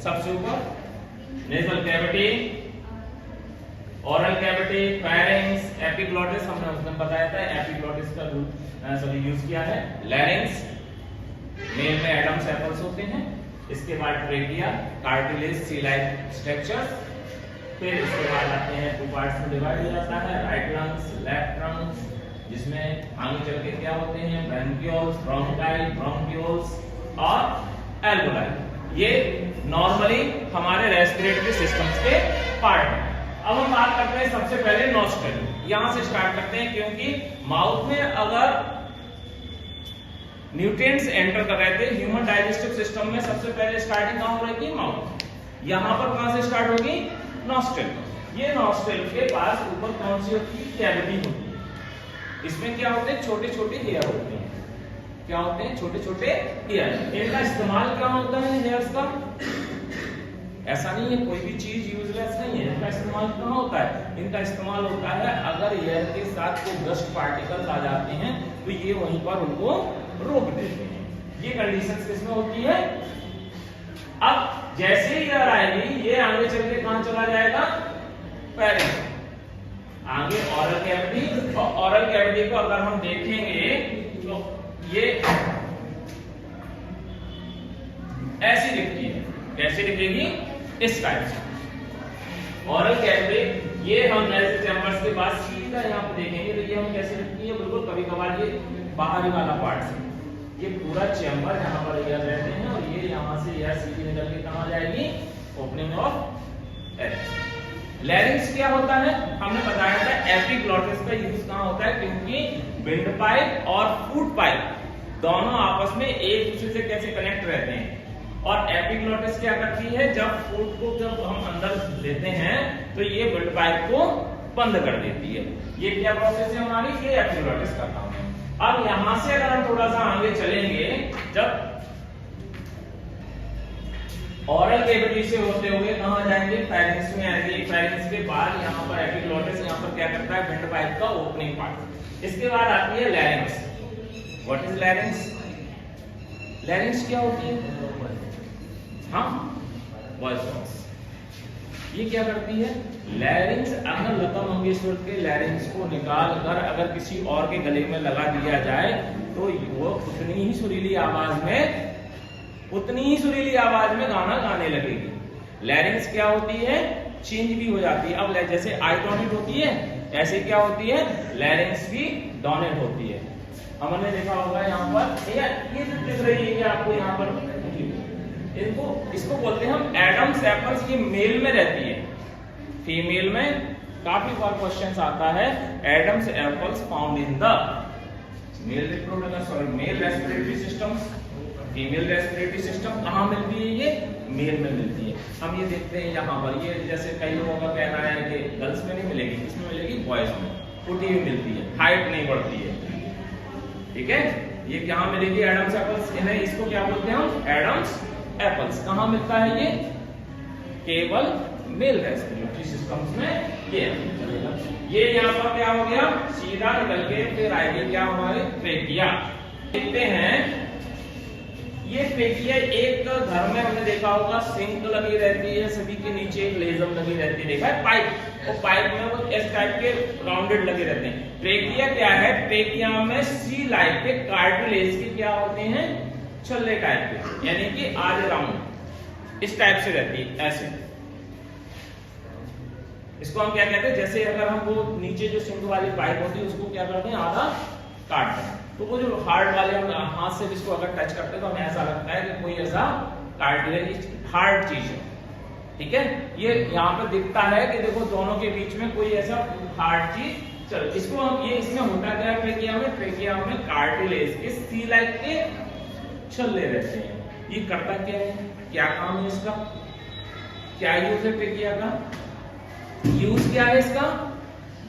सबसे ऊपर nasal cavity, oral cavity, pharynx, epiglottis, हमने उस दिन बताया था एपिग्लॉटिस का यूज किया है। लैरिंग्स, मेल में एडम्स एपल्स होते हैं। इसके बाद ट्रेकिया, कार्टिलेज, सी लाइक स्ट्रक्चर्स। फिर इसके बाद आते हैं टू पार्ट्स में डिवाइड हो जाता है, राइट लंग्स, लेफ्ट लंग्स, जिसमें आगे चल के क्या होते हैं ब्रैंकियोल्स, ब्रोंकाई, ब्रोंक्यूल्स और एल्वोलाई। ये नॉर्मली हमारे रेस्पिरेटरी सिस्टम्स के पार्ट हैं। अब हम बात करते हैं सबसे पहले नॉस्ट्रल, यहां से स्टार्ट करते हैं क्योंकि माउथ में अगर न्यूट्रिएंट्स एंटर कर रहे थे ह्यूमन डाइजेस्टिव सिस्टम में, सबसे पहले स्टार्टिंग कहां हो रही थी माउथ। यहां पर कहां से स्टार्ट होगी नॉस्ट्रल। ये नॉस्ट्रल के पास ऊपर कौन सी होती है कैविटी होती है। इसमें क्या होते हैं छोटे छोटे हेयर होते हैं। क्या होते हैं छोटे छोटे हेयर। इनका इस्तेमाल क्या होता है हेयर्स का, ऐसा नहीं है कोई भी चीज यूजलेस नहीं है। इनका इस्तेमाल कहाँ होता है, इनका इस्तेमाल होता है अगर एयर के साथ कोई डस्ट पार्टिकल्स आ जाते हैं तो ये वहीं पर उनको रोक देते हैं। ये कंडीशंस किसमें होती है। अब जैसे ही एयर आएगी ये आगे चल के कहां चला जाएगा फेरिंग्स, आगे ओरल कैविटी। और ओरल कैविटी को अगर हम देखेंगे तो ये ऐसी दिखती है। कैसे दिखेगी, इस टाइप से ओरल कैविटी। ये हम ऐसे चैम्बर्स के बाद सीधा यहाँ पे देखेंगे तो ये हम कैसे दिखती है, बिल्कुल कभी कभार ये बाहरी वाला पार्ट से, ये पूरा चैम्बर यहाँ पर एयर रहते हैं और ये यहाँ से एयर सीधी निकल के कहाँ जाएगी ओपनिंग ऑफ एयर। लैरिंग्स क्या होता है, हमने बताया था एपिग्लॉटिस का यूज कहाँ होता है क्योंकि विंड पाइप और फूड पाइप दोनों आपस में एक दूसरे से कैसे कनेक्ट रहते हैं। और एपिग्लॉटिस क्या करती है, जब फूड को जब हम अंदर लेते हैं तो ये विंड पाइप को बंद कर देती है। ये क्या प्रोसेस है हमारी, ये एपिग्लॉटिस का काम है। अब यहां से अगर हम थोड़ा सा आगे चलेंगे, जब ओरल कैविटी से होते हुए कहां जाएंगे फेरिंग्स में आएंगे। फेरिंग्स के बाद यहाँ पर एपिग्लॉटिस यहाँ पर क्या करता है विंड पाइप का ओपनिंग पार्ट। इसके बाद आती है लैरिंग्स। व्हाट इज लैरिंग्स, लैरिंग्स क्या होती है, हाँ वॉइस बॉक्स। ये क्या करती है लैरिंग्स, अगर लता मंगेशकर के लैरिंग्स को निकाल कर अगर किसी और के गले में लगा दिया जाए तो वो उतनी ही सुरीली आवाज में गाना गाने लगेगी। लैरिंग्स क्या होती है चेंज भी हो जाती है। अब जैसे आई डोनेट होती है ऐसे क्या होती है लैरिंग्स भी डोनेट होती है। हमने देखा होगा यहाँ पर ये जो दिख रही है आपको यहाँ पर, इसको बोलते हैं हम एडम्स एपल्स। ये मेल में रहती है, फीमेल में काफी बार क्वेश्चंस आता है Adam's apples found in the male respiratory systems. Female respiratory system कहाँ मिलती है, ये मेल में मिलती है। हम ये देखते हैं यहाँ पर, ये जैसे कई लोगों का कहना है कि गर्ल्स में नहीं मिलेगी, किसमें मिलेगी बॉयज में, फुटी हुई मिलती है, हाइट नहीं बढ़ती है। ठीक है, ये कहाँ मिलेगी एडम्स एपल्स, इसको क्या बोलते हैं हम एडम्स एपल्स। कहां मिलता है केवल मेल रेस्पिरेटरी सिस्टम्स में। ये यहाँ पर क्या हो गया सीधा निकल के फिर आएगी क्या हमारे ट्रेकिया। देखते हैं ये ट्रेकिया एक घर में हमने देखा होगा सिंक लगी रहती है, सभी के नीचे एक लेजम लगी रहती है, देखा है पाइप, और पाइप में वो इस टाइप के राउंडेड लगे रहते हैं। ट्रेकिया क्या है, ट्रेकिया में सी लाइक के कार्टिलेज के क्या होते हैं छल्ले टाइप के, यानी कि आधे राउंड इस टाइप से रहती है ऐसे। इसको हम क्या कहते हैं, जैसे अगर हम वो नीचे जो सिंक वाली पाइप होती है उसको क्या करते हैं आधा काट दें, तो वो जो हार्ड वाले हम हाथ से इसको अगर टच करते हैं तो हमें ऐसा लगता है कि कोई ऐसा कार्टिलेज हार्ड चीज है। ठीक है, ये यहाँ पे दिखता है कि देखो दोनों के बीच में कोई ऐसा हार्ड चीज चल, इसको हम ये इसमें होता क्या है ट्रेकिया में कार्टिलेज के सी लाइक के छल्ले रहते हैं। ये करता क्या है, क्या काम है इसका, क्या यूज है ट्रेकिया का, यूज क्या है इसका।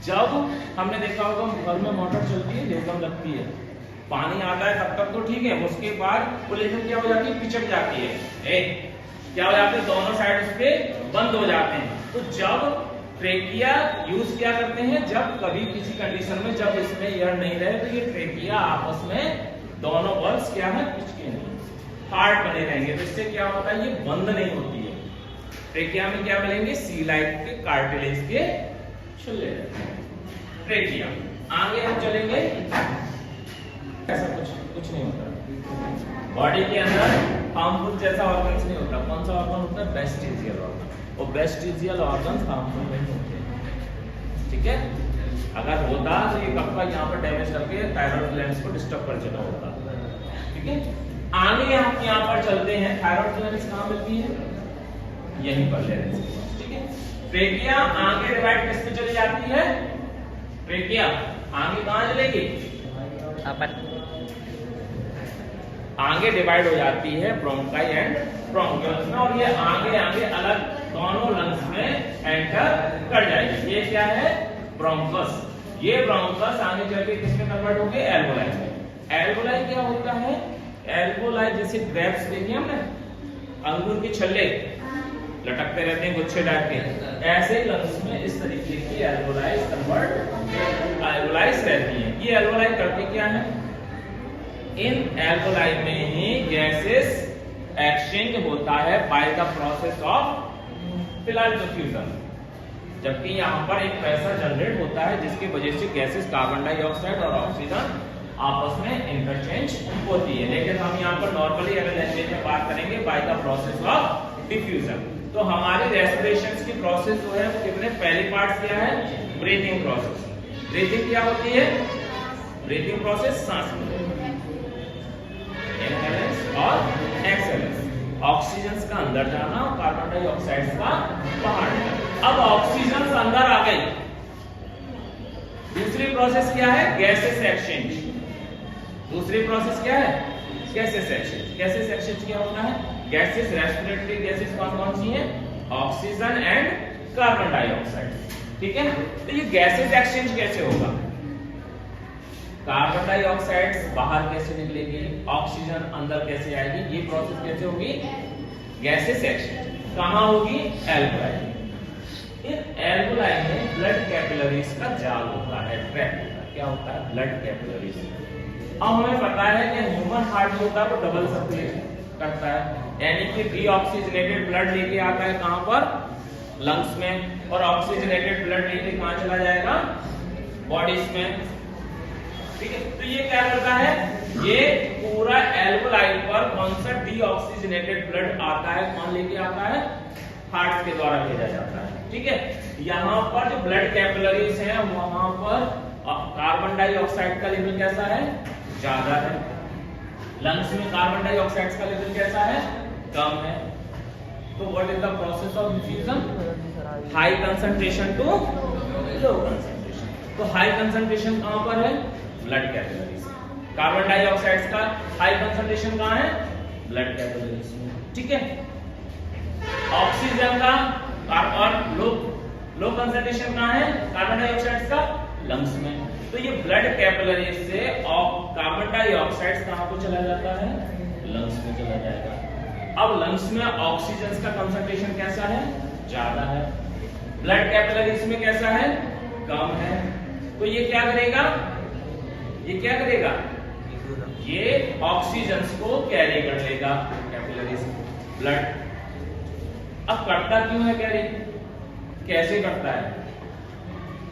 जब हमने देखा होगा घर में मोटर चलती है, लेजम लगती है, पानी आता है तब तक तो ठीक है, उसके बाद वो लेजम क्या हो जाती है पिचक जाती है, क्या हो जाते हैं दोनों साइड उसके बंद हो जाते हैं। तो जब ट्रेकिया यूज क्या करते हैं, जब कभी किसी कंडीशन में जब इसमें एयर नहीं रहे तो ये ट्रेकिया आपस में दोनों बल्स क्या है पिचके नहीं, हार्ड बने रहेंगे, तो इससे क्या होता है ये बंद नहीं होती है। ट्रेकिया में क्या मिलेंगे? सी लाइक के कार्टिलेज के छिल्ले। ट्रेकिया। आगे हम चलेंगे, ऐसा कुछ नहीं होता बॉडी के अंदर, हार्मफुल जैसा ऑर्गन्स नहीं होता। कौन सा ऑर्गन होता है? Vestigial organ. और वेस्टिजियल ऑर्गन्स हार्मफुल नहीं होते, ठीक है। अगर होता तो ये कप्पा यहाँ पर डैमेज करके थायराइड ग्लैंड्स को डिस्टर्ब कर चुका होता, ठीक है। आगे हम यहाँ पर चलते हैं, थायराइड ग्लैंड्स कहाँ मिलती है? यहीं पर ले रहे हैं, ठीक है। ट्रेकिया आगे डिवाइड किस पे चली जाती है? ट्रेकिया आगे कहाँ चलेगी? आगे डिवाइड हो जाती है ब्रोंकाई एंड ब्रोंकियल्स में, और ये आगे आगे अलग दोनों लंग्स में एंटर कर जाएगी। ये क्या है? ब्रोंकस। ये ब्रोंकस आगे चलके किसमें कन्वर्ट होंगे? एल्वोलाई में। एल्वोलाई क्या होता है? एल्वोलाई जैसे ग्रेप्स देखिए हमने, अंगूर के छल्ले लटकते रहते हैं गुच्छे टाइप के, ऐसे लंग्स में इस तरीके की एल्वोलाई रहती है। ये एल्वोलाई करते क्या है? इन एल्वोलाई में ही गैसेस एक्सचेंज होता है by the process of filial diffusion. जबकि यहाँ पर एक प्रेशर जनरेट होता है जिसकी वजह से गैसेस कार्बन डाइऑक्साइड और ऑक्सीजन आपस में इंटरचेंज होती है। लेकिन हम यहाँ पर नॉर्मली अगर लैंग्वेज में बात करेंगे by the process of diffusion. तो हमारे रेस्पिरेशन की प्रोसेस जो है वो कितने पहले पार्ट क्या है? Breathing process. ब्रीथिंग क्या होती है? ब्रीथिंग प्रोसेस सांस इनहेलेंस और एक्सहेलेंस। ऑक्सीजन का अंदर जाना और कार्बन डाइऑक्साइड का बाहर जाना। अब ऑक्सीजन अंदर आ गई, दूसरी प्रोसेस क्या है? Gases exchange. दूसरी प्रोसेस क्या है? Gases exchange. गैसेस एक्सचेंज क्या होता है? गैसेस, रेस्पिरेटरी गैसेस कौन कौन सी हैं? ऑक्सीजन एंड कार्बन डाइऑक्साइड, ठीक है। तो ये गैसेस एक्सचेंज कैसे होगा? कार्बन डाइऑक्साइड बाहर कैसे निकलेगी, ऑक्सीजन अंदर कैसे आएगी, ये प्रोसेस कैसे होगी? Gases exchange. कहां होगी? एल्वोलाई। इन एल्वोलाई में ब्लड कैपिलरीज का जाल होता है, ट्रैक होता है। क्या होता है? Blood capillaries. अब हमें पता है कि ह्यूमन हार्ट जो होता है वो डबल सर्कुलेशन करता है, यानी कि डीऑक्सीजनेटेड ब्लड लेके आता है कहां पर? लंग्स में, और ऑक्सीजनेटेड ब्लड लेके कहां चला जाएगा? बॉडीज में, ठीक है। तो ये क्या करता है? ये पूरा एल्वोलाई पर कौन सा डीऑक्सीजनेटेड ब्लड आता है? कौन लेके आता है? हार्ट के द्वारा भेजा जाता है, ठीक है। यहाँ पर जो ब्लड कैपिलरीज हैं वहां पर कार्बन डाइऑक्साइड का लेवल कैसा है? ज्यादा है। लंग्स में कार्बन डाइऑक्साइड का लेवल कैसा है? कम है। तो what is the process of diffusion? High concentration to low concentration. तो हाई कंसंट्रेशन कहां पर है? Blood capillaries. कार्बन डाइऑक्साइड का हाई कंसंट्रेशन कहां है? ब्लड कैपिलरीज में, ठीक है। ऑक्सीजन का और लो कंसंट्रेशन कहां है? कार्बन डाइऑक्साइड का लंग्स में। तो ये ब्लड कैपिलरीज से कार्बन डाइऑक्साइड कहां को चला जाता है? लंग्स में चला जाएगा। अब लंग्स में ऑक्सीजन का कंसंट्रेशन कैसा है? ज्यादा है। ब्लड कैपिलरीज में कैसा है? कम है। तो ये क्या करेगा? ये क्या करेगा? ये ऑक्सीजन को कैरी कर लेगा कैपिलरीज ब्लड। अब करता क्यों है कैरी? कैसे करता है?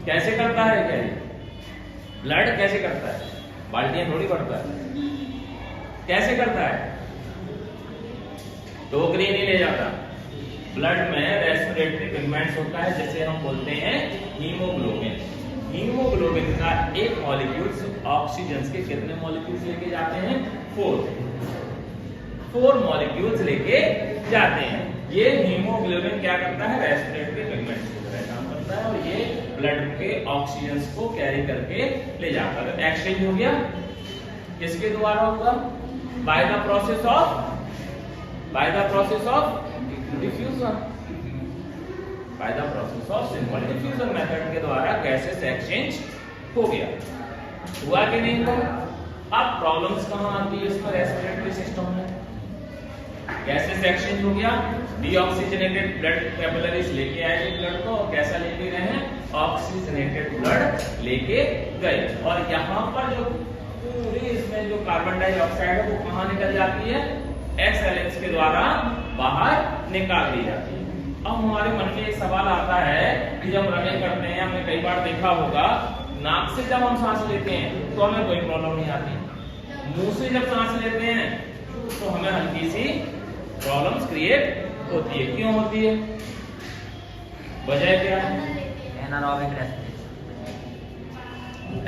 कैसे करता है कैरी? ब्लड कैसे करता है? बाल्टियां थोड़ी भरता है। कैसे करता है? टोकरी नहीं ले जाता। ब्लड में रेस्पिरेटरी पिगमेंट्स होता है जिसे हम बोलते हैं हीमोग्लोबिन। हीमोग्लोबिन का एक मॉलिक्यूल ऑक्सीजन के कितने मॉलिक्यूल्स लेके जाते हैं? 4 मॉलिक्यूल्स लेके जाते हैं। ये हीमोग्लोबिन क्या करता है? रेस्पिरेटरी पिगमेंट्स की तरह काम करता है और ये ब्लड के ऑक्सीजन को कैरी करके ले जाता है। तो एक्सचेंज हो गया, किसके द्वारा होगा? By the process of diffusion. By the process of simple diffusion method के द्वारा गैसेस एक्सचेंज हो गया। हुआ कि नहीं हुआ? अब प्रॉब्लम्स कहां आती है इसमें? रेस्पिरेटरी सिस्टम में गैसेस एक्सचेंज हो गया, डीऑक्सीजनेटेड ब्लड कैपिलरीज लेके आए ब्लड को, और कैसा लेके गए हैं? ऑक्सीजनेटेड ब्लड लेके गए। और यहाँ पर जो पूरी इसमें जो कार्बन डाइऑक्साइड है वो कहां निकल जाती है? एक्सहेलेंस के द्वारा बाहर निकाल दी जाती है। अब हमारे मन में एक सवाल आता है कि जब रनिंग करते हैं, हमने कई बार देखा होगा, नाक से जब हम सांस लेते हैं तो हमें कोई प्रॉब्लम नहीं आती, मुंह से जब सांस लेते हैं तो हमें हल्की सी प्रॉब्लम्स क्रिएट होती है। क्यों होती है? वजह क्या है?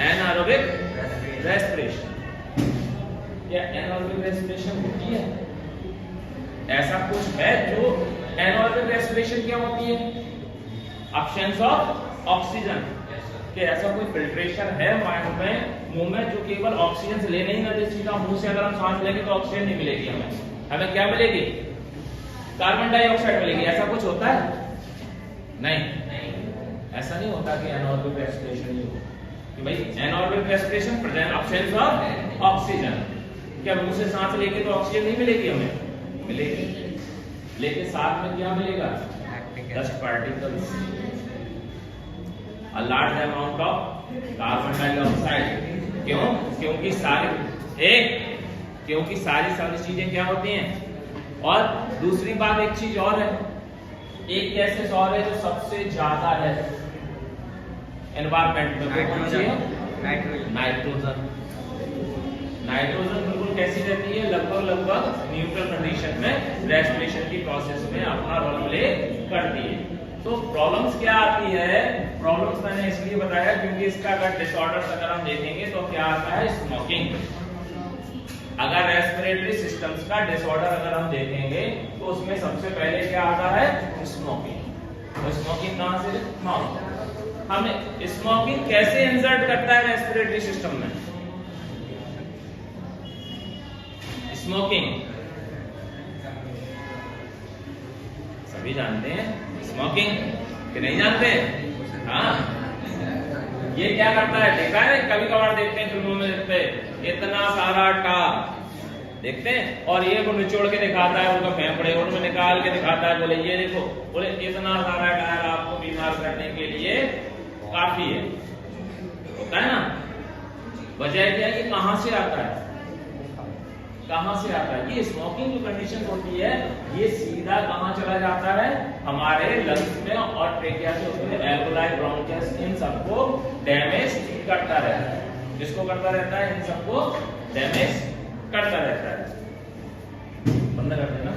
Anaerobic respiration. क्या एनारोबिक रेस्पिरेशन होती है? ऐसा कुछ है जो एनारोबिक रेस्पिरेशन क्या होती है? Absence of oxygen. कि ऐसा कोई फिल्ट्रेशन है माइंड में, मुंह में, जो केवल ऑक्सीजन से लेने ही ना दे, सीधा मुंह से अगर हम सांस लेंगे तो ऑक्सीजन नहीं मिलेगी हमें क्या मिलेगी? कार्बन डाइऑक्साइड मिलेगी। ऐसा कुछ होता है? नहीं, ऐसा नहीं होता कि एनारोबिक रेस्पिरेशन ही हो कि भाई anaerobic respiration present absence of oxygen. क्या मुंह से सांस लेंगे तो ऑक्सीजन नहीं मिलेगी हमें? मिलेगी, लेकिन साथ में क्या मिलेगा? Dust particles, a large amount of carbon dioxide। क्यों? क्योंकि सारी चीजें क्या होती हैं। और दूसरी बात, एक चीज और है, एक गैसेस और है जो सबसे ज्यादा है एनवायरमेंट में, नाइट्रोजन। नाइट्रोजन बिल्कुल कैसी रहती है? लगभग न्यूट्रल कंडीशन में रेस्पिरेशन की प्रोसेस में अपना रोल प्ले करती है। तो प्रॉब्लम्स क्या आती है? प्रॉब्लम्स मैंने इसलिए बताया क्योंकि इसका अगर डिसऑर्डर्स अगर हम देखेंगे तो क्या आता है? स्मोकिंग। अगर रेस्पिरेटरी सिस्टम्स का डिसऑर्डर अगर हम देखेंगे तो उसमें सबसे पहले क्या आता है? स्मोकिंग। तो स्मोकिंग कहां से? माउथ। हमें स्मोकिंग कैसे इंसर्ट करता है रेस्पिरेटरी सिस्टम में? स्मोकिंग सभी जानते हैं, स्मोकिंग कि नहीं जानते? हाँ, ये क्या करता है? देखा है, कभी कभार देखते हैं फिल्मों में, देखते हैं इतना सारा टार देखते हैं और ये वो निचोड़ के दिखाता है, उनका फेफड़े उनमें निकाल के दिखाता है, बोले ये देखो, बोले इतना सारा टायर आपको बीमार करने के लिए काफी है। होता है ना? वजह क्या है? ये कहां से आता है? ये स्मोकिंग जो कंडीशन होती है, ये सीधा कहां चला जाता है? हमारे लंग्स में और ट्रेकिया से उसमें एल्वेओलाई, ब्रोंकियस, इन सबको डैमेज करता रहता है। जिसको करता रहता है? इन सबको डैमेज करता रहता है। बंद कर देना।